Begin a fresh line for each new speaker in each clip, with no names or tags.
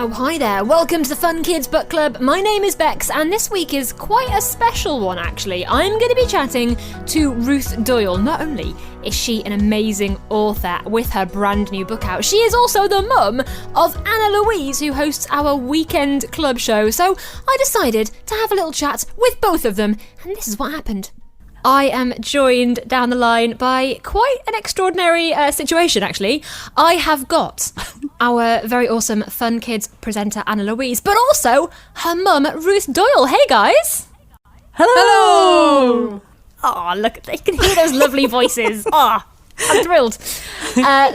Oh, hi there. Welcome to the Fun Kids Book Club. My name is Bex, and this week is quite a special one, actually. I'm going to be chatting to Ruth Doyle. Not only is she an amazing author with her brand new book out, she is also the mum of Anna Louise, who hosts our weekend club show. So I decided to have a little chat with both of them, and this is what happened. I am joined down the line by quite an extraordinary situation, actually. I have got our very awesome Fun Kids presenter, Anna Louise, but also her mum, Ruth Doyle. Hey, guys.
Hello.
Oh, look, they can hear those lovely voices. Oh, I'm thrilled.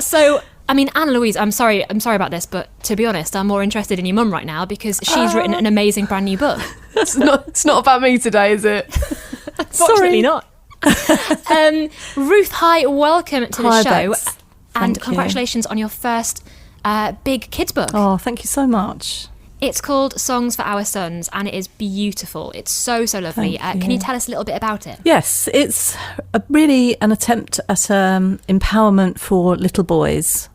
So, I mean, Anna Louise, I'm sorry about this, but to be honest, I'm more interested in your mum right now because she's written an amazing brand new book.
It's not about me today, is it?
Unfortunately not. Ruth, hi, welcome to the show.
Bex.
And
Thank
congratulations on your first big kids book.
Oh, thank you so much.
It's called Songs for Our Sons, and it is beautiful. It's so lovely. Can you tell us a little bit about it?
Yes, it's really an attempt at empowerment for little boys,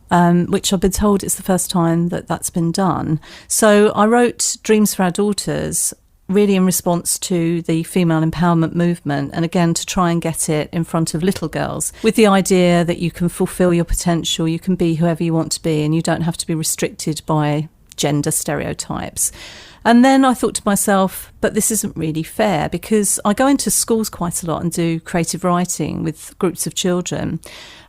which I've been told it's the first time that that's been done. So I wrote Dreams for Our Daughters really in response to the female empowerment movement, and again to try and get it in front of little girls with the idea that you can fulfill your potential, you can be whoever you want to be, and you don't have to be restricted by gender stereotypes. And then I thought to myself, but this isn't really fair, because I go into schools quite a lot and do creative writing with groups of children,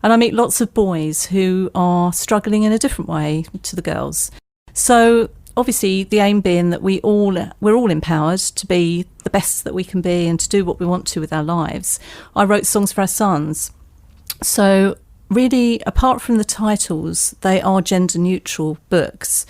and I meet lots of boys who are struggling in a different way to the girls. So obviously, the aim being that we're all empowered to be the best that we can be and to do what we want to with our lives. I wrote Songs for Our Sons. So really, apart from the titles, they are gender neutral books.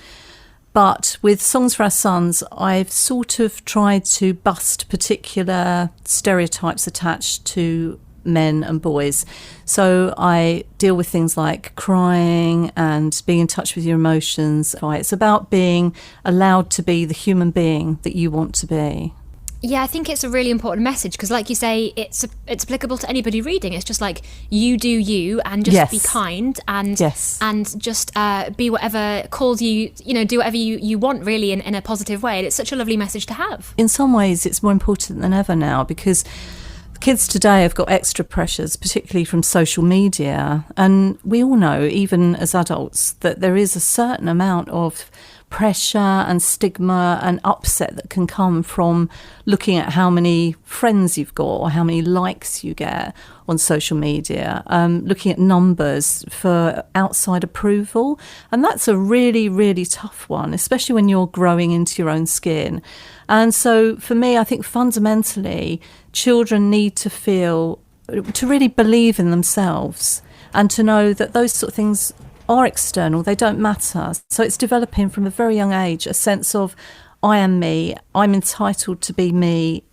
But with Songs for Our Sons, I've sort of tried to bust particular stereotypes attached to men and boys. So I deal with things like crying and being in touch with your emotions. It's about being allowed to be the human being that you want to be.
Yeah, I think it's a really important message because, like you say, it's applicable to anybody reading. It's just like, you do you, and just be kind, and and just be whatever calls you, do whatever you want, really, in a positive way. And it's such a lovely message to have.
In some ways, it's more important than ever now, because kids today have got extra pressures, particularly from social media. And we all know, even as adults, that there is a certain amount of pressure and stigma and upset that can come from looking at how many friends you've got or how many likes you get on social media, looking at numbers for outside approval. And that's a really, really tough one, especially when you're growing into your own skin. And so for me, I think fundamentally, children need to really believe in themselves and to know that those sort of things are external, they don't matter. So it's developing from a very young age a sense of, I am me, I'm entitled to be me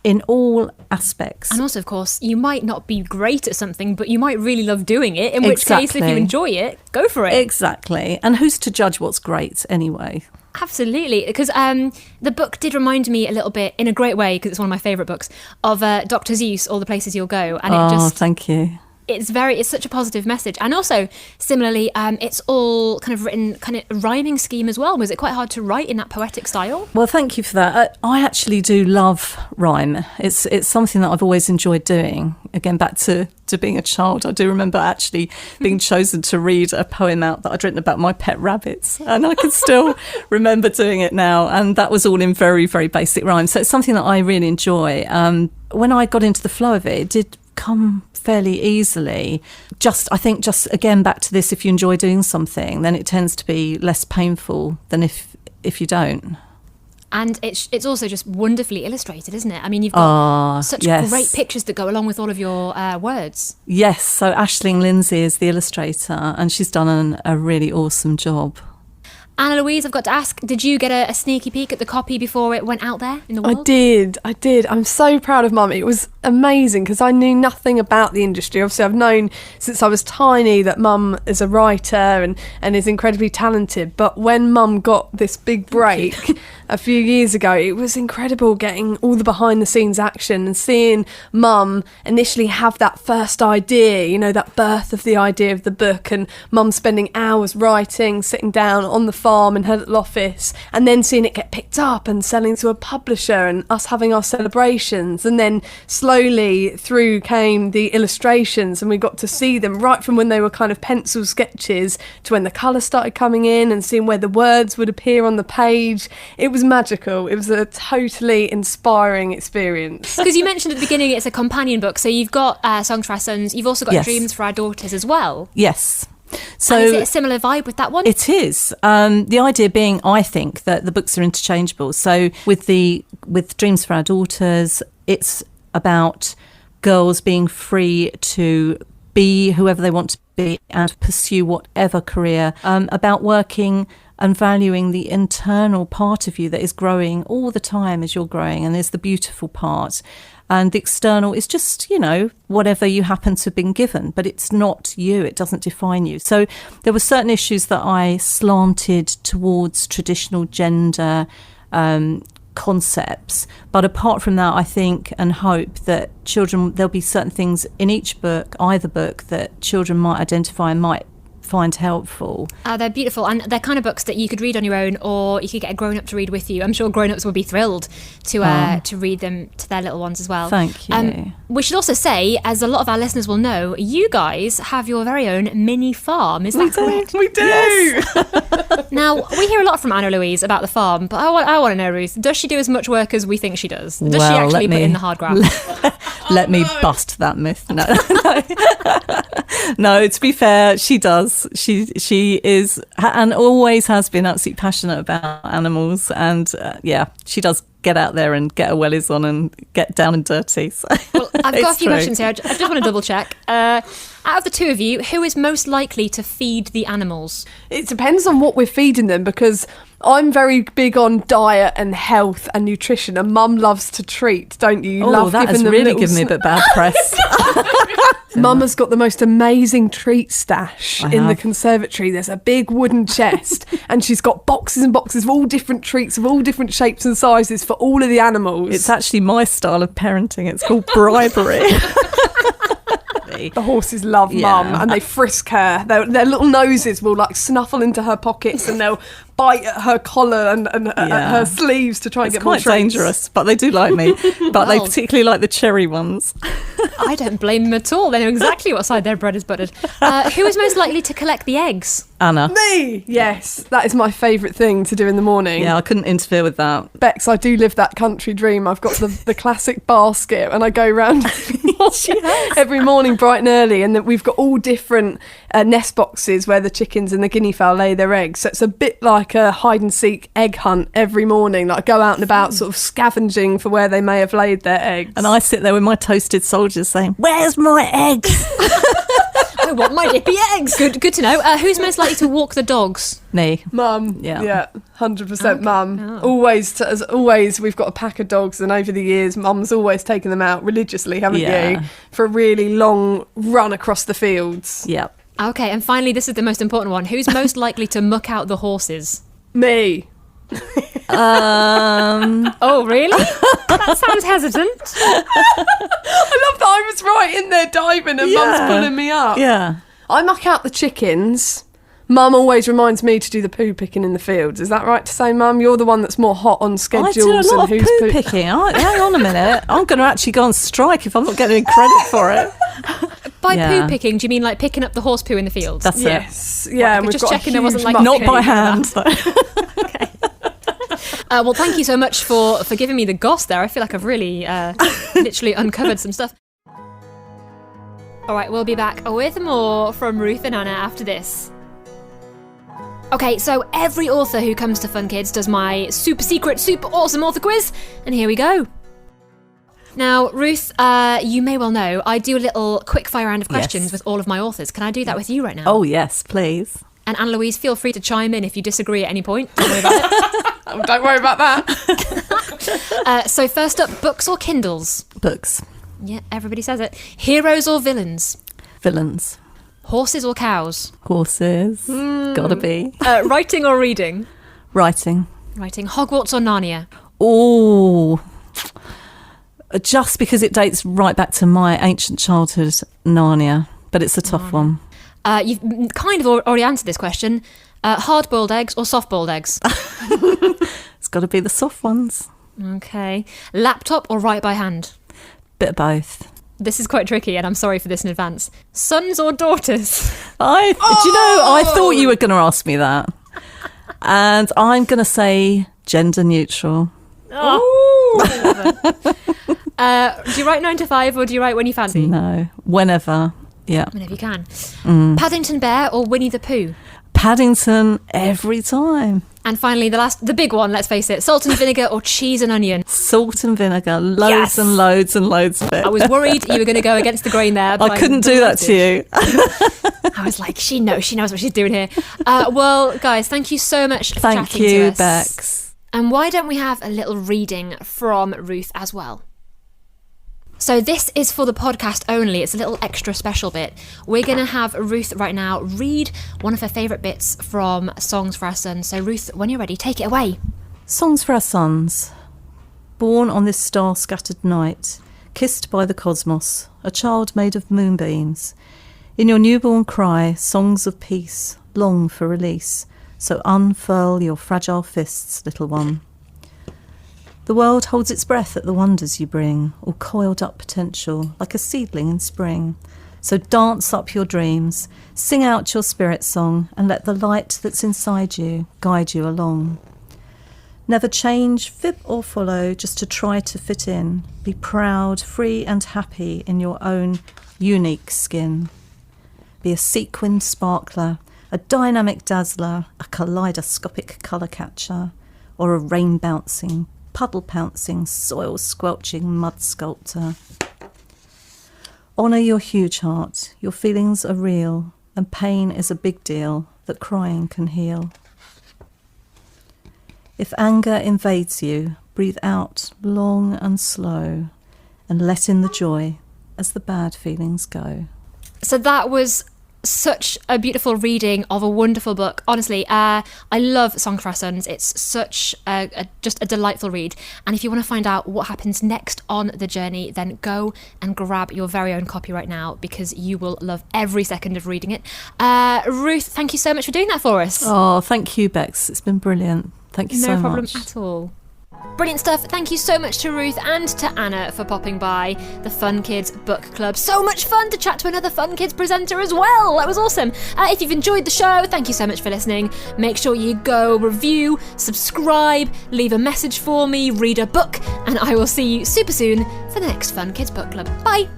in all aspects.
And also, of course, you might not be great at something, but you might really love doing it, in which case, if you enjoy it, go for it.
Exactly. And who's to judge what's great anyway?
Absolutely, because the book did remind me a little bit, in a great way, because it's one of my favourite books, of Dr. Seuss, All the Places You'll Go. And
thank you.
It's such a positive message. And also, similarly, it's all kind of written kind of rhyming scheme as well. Was it quite hard to write in that poetic style?
Well, thank you for that. I actually do love rhyme. It's something that I've always enjoyed doing. Again, back to being a child, I do remember actually being chosen to read a poem out that I'd written about my pet rabbits. And I can still remember doing it now. And that was all in very, very basic rhyme. So it's something that I really enjoy. When I got into the flow of it, it did come fairly easily. I think again, back to this, if you enjoy doing something, then it tends to be less painful than if you don't.
And it's also just wonderfully illustrated, isn't it? I mean, you've got such great pictures that go along with all of your words.
Yes, so Aisling Lindsay is the illustrator, and she's done a really awesome job.
Anna Louise, I've got to ask, did you get a sneaky peek at the copy before it went out there in the world?
I did. I'm so proud of Mum. It was amazing because I knew nothing about the industry. Obviously, I've known since I was tiny that Mum is a writer and is incredibly talented. But when Mum got this big break a few years ago, it was incredible getting all the behind-the-scenes action and seeing Mum initially have that first idea, you know, that birth of the idea of the book, and Mum spending hours writing, sitting down on the farm in her little office, and then seeing it get picked up and selling to a publisher and us having our celebrations. And then slowly through came the illustrations, and we got to see them right from when they were kind of pencil sketches to when the colour started coming in and seeing where the words would appear on the page. It was magical. It was a totally inspiring experience.
Because you mentioned at the beginning it's a companion book, so you've got Songs for Our Sons, you've also got
Yes.
Dreams for Our Daughters as well.
Yes. So
And is it a similar vibe with that one?
it is. The idea being, I think, that the books are interchangeable. So with Dreams for Our Daughters, it's about girls being free to be whoever they want to be and pursue whatever career, about working and valuing the internal part of you that is growing all the time as you're growing, and is the beautiful part. And the external is just, you know, whatever you happen to have been given, but it's not you. It doesn't define you. So there were certain issues that I slanted towards traditional gender concepts. But apart from that, I think and hope that there'll be certain things in each book, either book, that children might identify and might find helpful.
They're beautiful, and they're kind of books that you could read on your own, or you could get a grown-up to read with you. I'm sure grown-ups would be thrilled to read them to their little ones as well.
Thank you.
We should also say, as a lot of our listeners will know, you guys have your very own mini farm. Is that correct?
We do!
Yes.
Now, we hear a lot from Anna Louise about the farm, but I want to know, Ruth, does she do as much work as we think she does? Does she
Well,
actually
let
put
me-
in the hard graft?
Let me bust that myth. No, no, to be fair, she does. She is and always has been absolutely passionate about animals, and she does get out there and get her wellies on and get down and dirty. So.
Well, I've got a
It's
few
true.
questions here. I just want to double check. Out of the two of you, who is most likely to feed the animals?
It depends on what we're feeding them, because I'm very big on diet and health and nutrition, and Mum loves to treat, don't you? You love
that
giving
has
them
really
little
given me a bit bad press.
Mum has got the most amazing treat stash
I
in the
have.
conservatory. There's a big wooden chest and she's got boxes and boxes of all different treats of all different shapes and sizes for all of the animals.
It's actually my style of parenting. It's called bribery.
The horses love
Yeah.
Mum, and they frisk her. Their little noses will like snuffle into her pockets, and they'll bite at her collar and at her sleeves to try and
It's
get more
quite
treats.
dangerous, but they do like me. But they
Well.
particularly like the cherry ones.
I don't blame them at all. They know exactly what side their bread is buttered. Who is most likely to collect the eggs?
Anna.
Me, yes, that is my favourite thing to do in the morning.
Yeah, I couldn't interfere with that.
Bex, I do live that country dream. I've got the classic basket, and I go round every morning bright and early, and then we've got all different nest boxes where the chickens and the guinea fowl lay their eggs. So it's a bit like a hide and seek egg hunt every morning. Like, go out and about sort of scavenging for where they may have laid their eggs.
And I sit there with my toasted soldiers saying, "Where's my eggs?"
I want my dippy eggs. Good to know. Who's most likely to walk the dogs?
Me.
Mum,
Yeah.
100% Mum.
Oh.
Always, as always, we've got a pack of dogs, and over the years, Mum's always taken them out religiously, haven't
Yeah.
you? For a really long run across the fields.
Yeah.
Okay, and finally, this is the most important one. Who's most likely to muck out the horses?
Me.
Oh, really? That sounds hesitant.
I love that I was right in there diving and Mum's
Yeah.
pulling me up.
Yeah.
I muck out the chickens. Mum always reminds me to do the poo picking in the fields. Is that right to say, Mum? You're the one that's more hot on
I
schedules
do a lot
and
of
who's
poo picking. Hang on a minute. I'm going to actually go on strike if I'm not getting any credit for it.
By
Yeah.
poo picking, do you mean like picking up the horse poo in the fields?
That's it.
Yes, yeah. And we've
just
got
checking
a
there wasn't,
huge
like,
muck.
Not by hand. though.
Well, thank you so much for giving me the goss there. I feel like I've really literally uncovered some stuff. All right, we'll be back with more from Ruth and Anna after this. Okay, so every author who comes to Fun Kids does my super secret, super awesome author quiz, and here we go. Now, Ruth, you may well know, I do a little quick fire round of questions
Yes.
with all of my authors. Can I do that with you right now?
Oh, yes, please.
And Anna Louise, feel free to chime in if you disagree at any point. Don't worry about it.
Oh, don't worry about that.
So first up, books or Kindles?
Books.
Yeah, everybody says it. Heroes or villains?
Villains.
Horses or cows?
Horses. Gotta be.
Writing or reading?
Writing.
Writing. Hogwarts or Narnia?
Oh, just because it dates right back to my ancient childhood, Narnia, but it's a tough one.
You've kind of already answered this question. Hard-boiled eggs or soft-boiled eggs?
It's got to be the soft ones.
Okay. Laptop or write by hand?
Bit of both.
This is quite tricky, and I'm sorry for this in advance. Sons or daughters?
Do you know, I thought you were going to ask me that. And I'm going to say gender neutral.
Oh. Do you write 9 to 5 or do you write when you fancy?
No, whenever. Yeah.
Whenever you can. Paddington Bear or Winnie the Pooh?
Paddington every time.
And finally, the big one, let's face it, salt and vinegar or cheese and onion?
Salt and vinegar, loads
Yes.
and loads and loads of it.
I was worried you were going to go against the grain there. But
I couldn't do that to you.
I was like, she knows what she's doing here. Well, guys, thank you so much for
Thank
chatting to
you,
us.
Bex.
And why don't we have a little reading from Ruth as well? So this is for the podcast only. It's a little extra special bit. We're going to have Ruth right now read one of her favourite bits from Songs for Our Sons. So Ruth, when you're ready, take it away.
Songs for Our Sons. Born on this star-scattered night, kissed by the cosmos, a child made of moonbeams. In your newborn cry, songs of peace, long for release. So unfurl your fragile fists, little one. The world holds its breath at the wonders you bring, all coiled up potential, like a seedling in spring. So dance up your dreams, sing out your spirit song, and let the light that's inside you guide you along. Never change, fib or follow, just to try to fit in. Be proud, free and happy in your own unique skin. Be a sequined sparkler, a dynamic dazzler, a kaleidoscopic colour catcher, or a rain-bouncing, puddle-pouncing, soil-squelching mud sculptor. Honour your huge heart, your feelings are real, and pain is a big deal that crying can heal. If anger invades you, breathe out long and slow, and let in the joy as the bad feelings go.
So that was such a beautiful reading of a wonderful book. Honestly, I love Song for Our Sons. It's such just a delightful read. And if you want to find out what happens next on the journey, then go and grab your very own copy right now, because you will love every second of reading it. Ruth, thank you so much for doing that for us.
Oh, thank you, Bex. It's been brilliant. Thank you so much.
No problem at all. Brilliant stuff. Thank you so much to Ruth and to Anna for popping by the Fun Kids Book Club. So much fun to chat to another Fun Kids presenter as well. That was awesome. If you've enjoyed the show, thank you so much for listening. Make sure you go review, subscribe, leave a message for me, read a book, and I will see you super soon for the next Fun Kids Book Club. Bye.